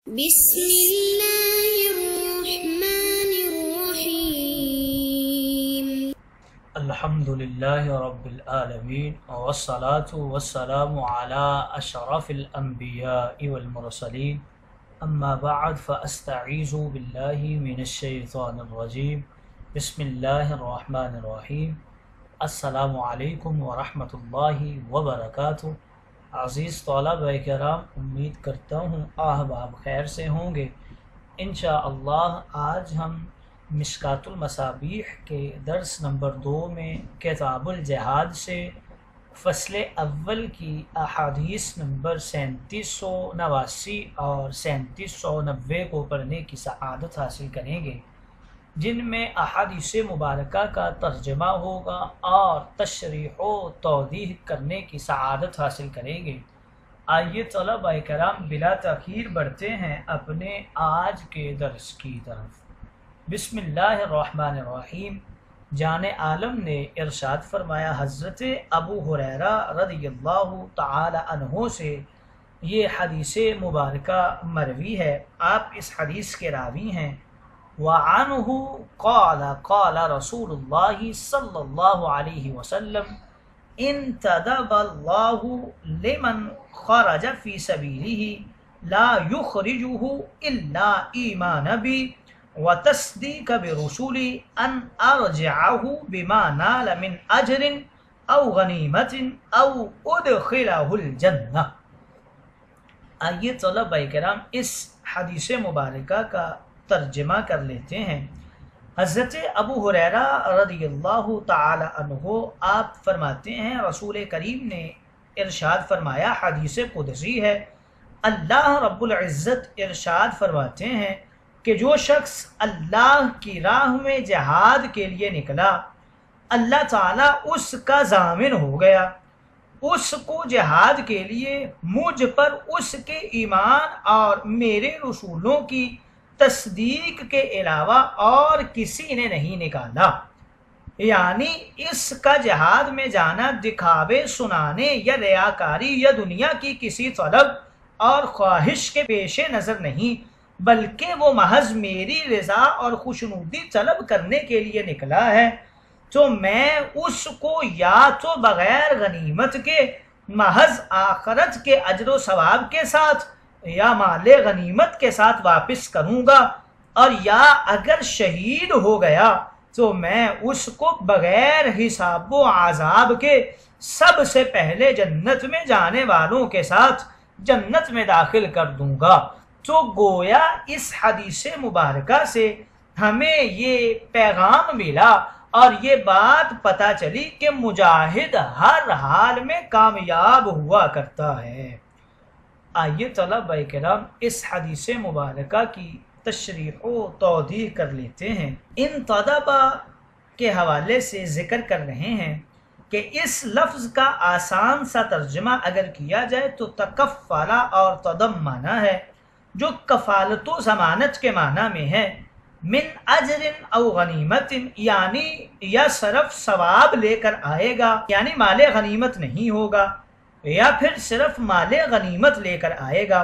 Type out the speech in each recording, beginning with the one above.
بسم الله الرحمن الرحيم. الحمد لله رب العالمين والصلاة والسلام على أشرف الأنبياء والمرسلين أما بعد فأستعيذ بالله من الشيطان الرجيم بسم الله الرحمن الرحيم. السلام علیکم ورحمۃ اللہ وبرکاتہ. عزیز طلبہ کرام، امید کرتا ہوں احباب خیر سے ہوں گے. انشاءاللہ آج ہم مشکات المصابیح کے درس نمبر 2 میں کتاب الجہاد سے فصل اول کی احادیث نمبر 3789 اور 3790 کو پڑھنے کی سعادت حاصل کریں گے، جن میں احادیث مبارکہ کا ترجمہ ہوگا اور تشریح و توضیح کرنے کی سعادت حاصل کریں گے. آئیے طلبہ کرام بلا تاخیر بڑھتے ہیں اپنے آج کے درس کی طرف. بسم اللہ الرحمن الرحیم. جان عالم نے ارشاد فرمایا، حضرت ابو ہریرہ رضی اللہ تعالی عنہ سے یہ حدیث مبارکہ مروی ہے. آپ اس حدیث کے راوی ہیں. وعنہ قال قال رسول اللہ صلی اللہ علیہ وسلم انتدب اللہ لمن خرج فی سبیلہ لا یخرجہ الا ایمان بی وتصدیق برسولی ان ارجعہ بما نال من اجر او غنیمت او ادخلہ الجنہ. آئیے طلبہ کرام اس حدیث مبارکہ کا ترجمہ کر لیتے ہیں. حضرت ابو ہریرہ رضی اللہ تعالی عنہ آپ فرماتے ہیں، رسول کریم نے ارشاد فرمایا، حدیث قدسی ہے، اللہ رب العزت ارشاد فرماتے ہیں کہ جو شخص اللہ کی راہ میں جہاد کے لیے نکلا، اللہ تعالیٰ اس کا ضامن ہو گیا. اس کو جہاد کے لیے مجھ پر اس کے ایمان اور میرے رسولوں کی تصدیق کے علاوہ اور کسی نے نہیں نکالا. یعنی اس کا جہاد میں جانا دکھاوے سنانے یا ریاکاری یا دنیا کی کسی طلب اور خواہش کے پیش نظر نہیں، بلکہ وہ محض میری رضا اور خوشنودی طلب کرنے کے لیے نکلا ہے. تو میں اس کو یا تو بغیر غنیمت کے محض آخرت کے اجر و ثواب کے ساتھ یا مال غنیمت کے ساتھ واپس کروں گا، اور یا اگر شہید ہو گیا تو میں اس کو بغیر حساب و عذاب کے سب سے پہلے جنت میں جانے والوں کے ساتھ جنت میں داخل کر دوں گا. تو گویا اس حدیث مبارکہ سے ہمیں یہ پیغام ملا اور یہ بات پتہ چلی کہ مجاہد ہر حال میں کامیاب ہوا کرتا ہے. آئیے طلبہ کرام اس حدیث مبارکہ کی تشریح و توضیح کر لیتے ہیں. انتدب کے حوالے سے ذکر کر رہے ہیں کہ اس لفظ کا آسان سا ترجمہ اگر کیا جائے تو تکفلا اور تضمنا ہے، جو کفالت و ضمانت کے معنی میں ہے. من اجر او غنیمت یعنی یا صرف ثواب لے کر آئے گا، یعنی مال غنیمت نہیں ہوگا، یا پھر صرف مال غنیمت لے کر آئے گا.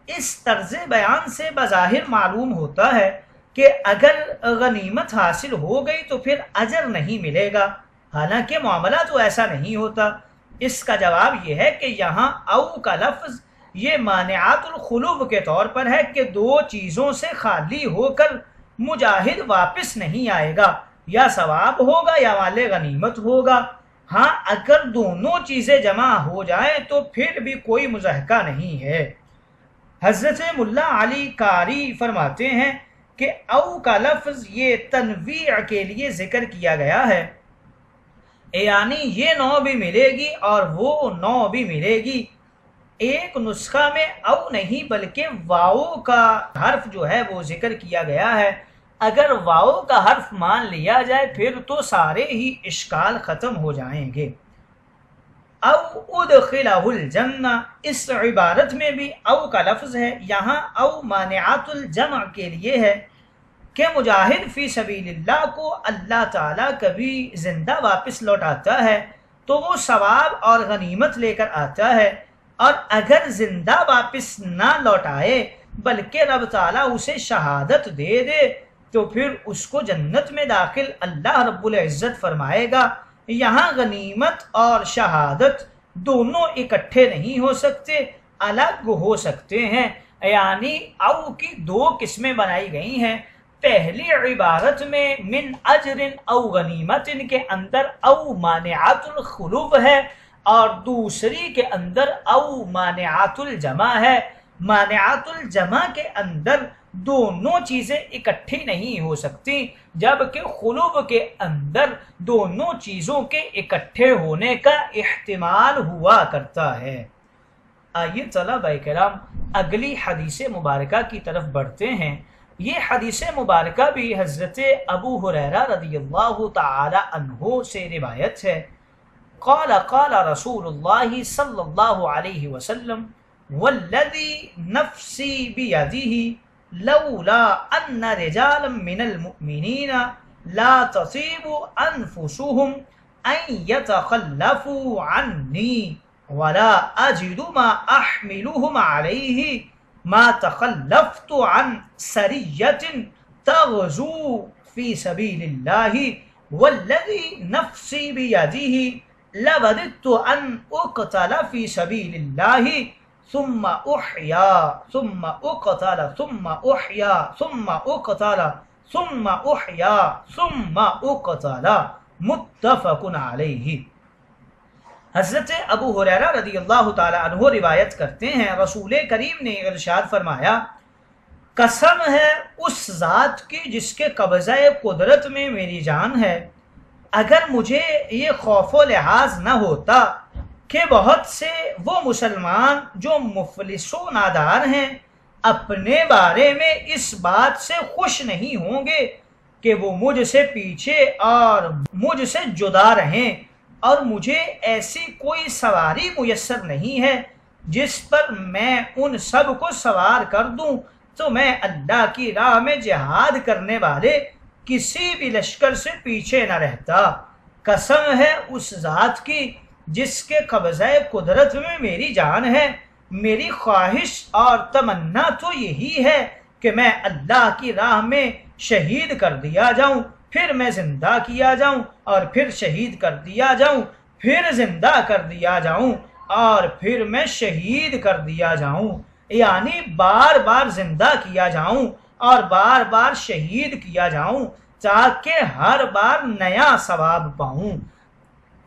اس طرز بیان سے بظاہر معلوم ہوتا ہے کہ اگر غنیمت حاصل ہو گئی تو پھر اجر نہیں ملے گا، حالانکہ معاملہ تو ایسا نہیں ہوتا. اس کا جواب یہ ہے کہ یہاں او کا لفظ یہ مانعات الخلوف کے طور پر ہے کہ دو چیزوں سے خالی ہو کر مجاہد واپس نہیں آئے گا، یا ثواب ہوگا یا مال غنیمت ہوگا. ہاں اگر دونوں چیزیں جمع ہو جائیں تو پھر بھی کوئی مضحکہ نہیں ہے. حضرت ملا علی قاری فرماتے ہیں کہ او کا لفظ یہ تنویع کے لیے ذکر کیا گیا ہے، یعنی یہ نو بھی ملے گی اور وہ نو بھی ملے گی. ایک نسخہ میں او نہیں بلکہ واؤ کا حرف جو ہے وہ ذکر کیا گیا ہے. اگر واؤ کا حرف مان لیا جائے پھر تو سارے ہی اشکال ختم ہو جائیں گے. او ادخلہ الجنہ اس عبارت میں بھی او کا لفظ ہے. یہاں او مانعات الجمع کے لیے ہے کہ مجاہد فی سبیل اللہ کو اللہ تعالیٰ کبھی زندہ واپس لوٹاتا ہے تو وہ ثواب اور غنیمت لے کر آتا ہے، اور اگر زندہ واپس نہ لوٹائے بلکہ رب تعالیٰ اسے شہادت دے دے تو پھر اس کو جنت میں داخل اللہ رب العزت فرمائے گا۔ یہاں غنیمت اور شہادت دونوں اکٹھے نہیں ہو سکتے، الگ ہو سکتے ہیں، یعنی او کی دو قسمیں بنائی گئی ہیں۔ پہلی عبارت میں من اجر او غنیمت کے اندر او مانعات الخلوف ہے، اور دوسری کے اندر او مانعات الجمع ہے۔ مانعات الجمع کے اندر دونوں چیزیں اکٹھی نہیں ہو سکتی، جبکہ خلوف کے اندر دونوں چیزوں کے اکٹھے ہونے کا احتمال ہوا کرتا ہے۔ آئیے طلبہ کرام اگلی حدیث مبارکہ کی طرف بڑھتے ہیں۔ یہ حدیث مبارکہ بھی حضرت ابو ہریرہ رضی اللہ تعالی عنہ سے روایت ہے۔ قال قال رسول اللہ صلی اللہ علیہ وسلم والذی نفسی بیدہ لولا ان رجالا من المؤمنین لا تصیب انفسهم ان یتخلفوا عنی ولا اجد ما احملهم علیہ ما تخلفت عن سریۃ تغزو فی سبیل اللہ والذی نفسی بیدہ لوددت ان اقتل فی سبیل اللہ ثم احیا ثم اقتل ثم احیا ثم اقتل ثم احیا ثم اقتل متفق علیہ۔ حضرت ابو ہریرہ رضی اللہ تعالی عنہ روایت کرتے ہیں، رسول کریم نے ارشاد فرمایا، قسم ہے اس ذات کی جس کے قبضہ قدرت میں میری جان ہے، اگر مجھے یہ خوف و لحاظ نہ ہوتا کہ بہت سے وہ مسلمان جو مفلس و نادار ہیں اپنے بارے میں اس بات سے خوش نہیں ہوں گے کہ وہ مجھ سے پیچھے اور مجھ سے جدا رہیں، اور مجھے ایسی کوئی سواری میسر نہیں ہے جس پر میں ان سب کو سوار کر دوں، تو میں اللہ کی راہ میں جہاد کرنے والے کسی بھی لشکر سے پیچھے نہ رہتا۔ قسم ہے اس ذات کی جس کے قبضہ قدرت میں میری جان ہے، میری خواہش اور تمنا تو یہی ہے کہ میں اللہ کی راہ میں شہید کر دیا جاؤں، پھر میں زندہ کیا جاؤں، اور پھر شہید کر دیا جاؤں، پھر زندہ کر دیا جاؤں، اور پھر میں شہید کر دیا جاؤں، یعنی بار بار زندہ کیا جاؤں اور بار بار شہید کیا جاؤں، تاکہ ہر بار نیا ثواب پاؤں۔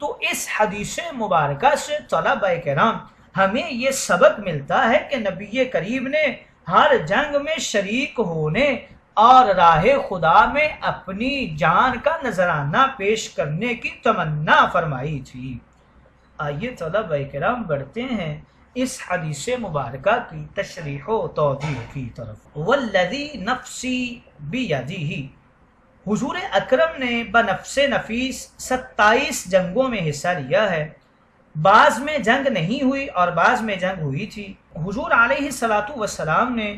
تو اس حدیث مبارکہ سے طلبہ کرام ہمیں یہ سبق ملتا ہے کہ نبی کریم نے ہر جنگ میں شریک ہونے اور راہ خدا میں اپنی جان کا نذرانہ پیش کرنے کی تمنا فرمائی تھی۔ آئیے طلبہ کرام بڑھتے ہیں اس حدیث مبارکہ کی تشریح و توضیح کی طرف۔ والذی نفسی بیدہ، حضور اکرم نے بنفس نفیس 27 جنگوں میں حصہ لیا ہے، بعض میں جنگ نہیں ہوئی اور بعض میں جنگ ہوئی تھی۔ حضور علیہ الصلاۃ والسلام نے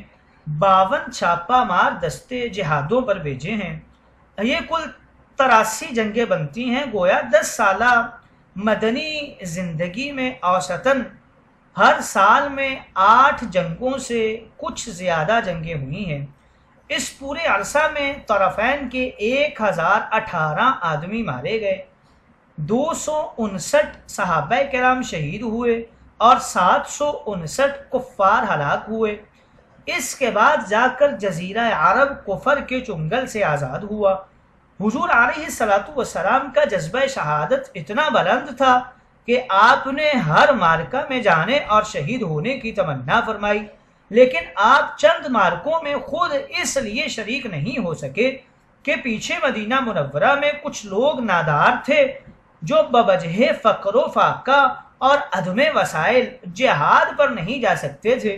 52 چھاپہ مار دستے جہادوں پر بھیجے ہیں۔ یہ کل 83 جنگیں بنتی ہیں، گویا 10 سالہ مدنی زندگی میں اوسطاً ہر سال میں 8 جنگوں سے کچھ زیادہ جنگیں ہوئی ہیں۔ اس پورے عرصہ میں طرفین کے 1018 آدمی مارے گئے، 259 صحابہ کرام شہید ہوئے اور 759 کفار ہلاک ہوئے۔ اس کے بعد جا کر جزیرہ عرب کفر کے چنگل سے آزاد ہوا۔ حضور علیہ الصلاۃ والسلام کا جذبہ شہادت اتنا بلند تھا کہ آپ نے ہر مارکہ میں جانے اور شہید ہونے کی تمنا فرمائی، لیکن آپ چند مارکوں میں خود اس لیے شریک نہیں ہو سکے کہ پیچھے مدینہ منورہ میں کچھ لوگ نادار تھے جو بوجہ فقر و فاقہ اور عدم وسائل جہاد پر نہیں جا سکتے تھے۔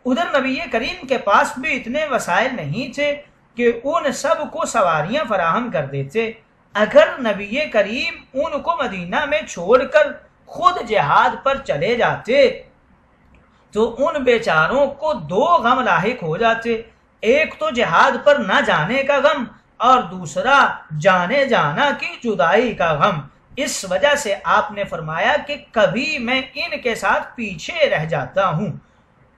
ادھر نبی کریم کے پاس بھی اتنے وسائل نہیں تھے کہ ان سب کو سواریاں فراہم کر دیتے۔ اگر نبی کریم ان کو مدینہ میں چھوڑ کر خود جہاد پر چلے جاتے تو ان بیچاروں کو 2 غم لاحق ہو جاتے، ایک تو جہاد پر نہ جانے کا غم اور دوسرا جانے جانا کی جدائی کا غم۔ اس وجہ سے آپ نے فرمایا کہ کبھی میں ان کے ساتھ پیچھے رہ جاتا ہوں۔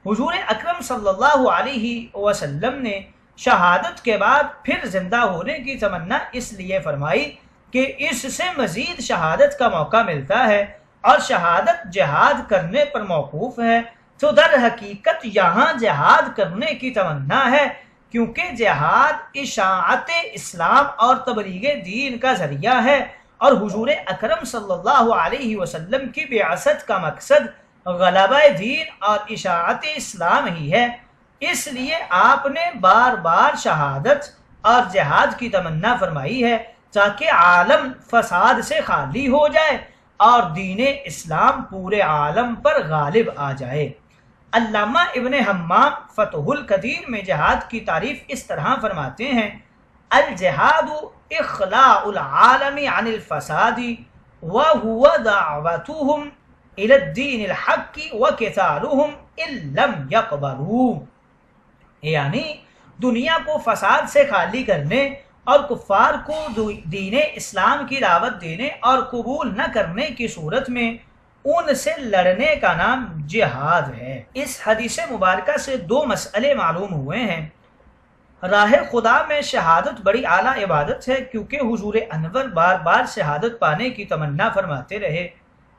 حضور اکرم صلی اللہ علیہ وسلم نے شہادت کے بعد پھر زندہ ہونے کی تمنا اس لیے فرمائی کہ اس سے مزید شہادت کا موقع ملتا ہے، اور شہادت جہاد کرنے پر موقوف ہے، تو در حقیقت یہاں جہاد کرنے کی تمنا ہے، کیونکہ جہاد اشاعت اسلام اور تبلیغ دین کا ذریعہ ہے، اور حضور اکرم صلی اللہ علیہ وسلم کی بعثت کا مقصد غلبہ دین اور اشاعت اسلام ہی ہے۔ اس لیے آپ نے بار بار شہادت اور جہاد کی تمنا فرمائی ہے، تاکہ عالم فساد سے خالی ہو جائے اور دین اسلام پورے عالم پر غالب آ جائے۔ علامہ ابن حمام فتح القدیر میں جہاد کی تعریف اس طرح فرماتے ہیں: الجہاد اخلاء العالم عن الفساد وهو دعوتهم الى الدین الحق وقتالهم ان لم يقبلوا، یعنی دنیا کو فساد سے خالی کرنے اور کفار کو دین اسلام کی دعوت دینے اور قبول نہ کرنے کی صورت میں ان سے لڑنے کا نام جہاد ہے۔ اس حدیث مبارکہ سے دو مسئلے معلوم ہوئے ہیں۔ راہ خدا میں شہادت بڑی اعلیٰ عبادت ہے، کیونکہ حضور انور بار بار شہادت پانے کی تمنا فرماتے رہے،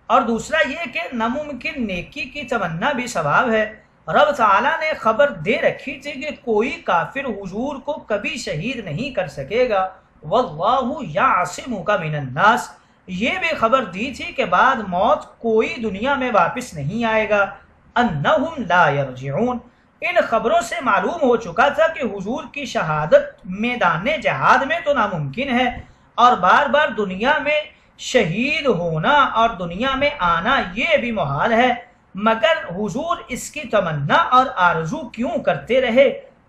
اور دوسرا یہ کہ ناممکن نیکی کی تمنا بھی ثواب ہے۔ رب تعالیٰ نے خبر دے رکھی تھی کہ کوئی کافر حضور کو کبھی شہید نہیں کر سکے گا، واللہ یعصمک من الناس، یہ بھی خبر دی تھی کہ بعد موت کوئی دنیا میں واپس نہیں آئے گا، انہم لا یرجعون۔ ان خبروں سے معلوم ہو چکا تھا کہ حضور کی شہادت میدان جہاد میں تو ناممکن ہے، اور بار بار دنیا میں شہید ہونا اور دنیا میں آنا یہ بھی محال ہے، مگر حضور اس کی تمنا اور آرزو کیوں کرتے رہے؟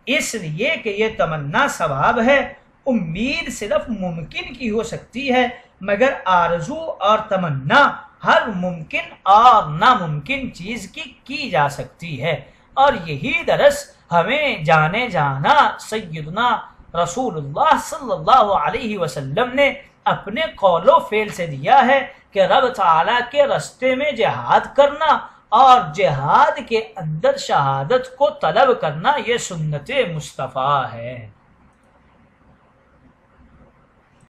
اس لیے کہ یہ تمنا ثواب ہے۔ امید صرف ممکن کی ہو سکتی ہے، مگر آرزو اور تمنا ہر ممکن اور ناممکن چیز کی جا سکتی ہے، اور یہی درس ہمیں جانے جانا سیدنا رسول اللہ صلی اللہ علیہ وسلم نے اپنے قول و فعل سے دیا ہے کہ رب تعالیٰ کے راستے میں جہاد کرنا اور جہاد کے اندر شہادت کو طلب کرنا یہ سنت مصطفیٰ ہے۔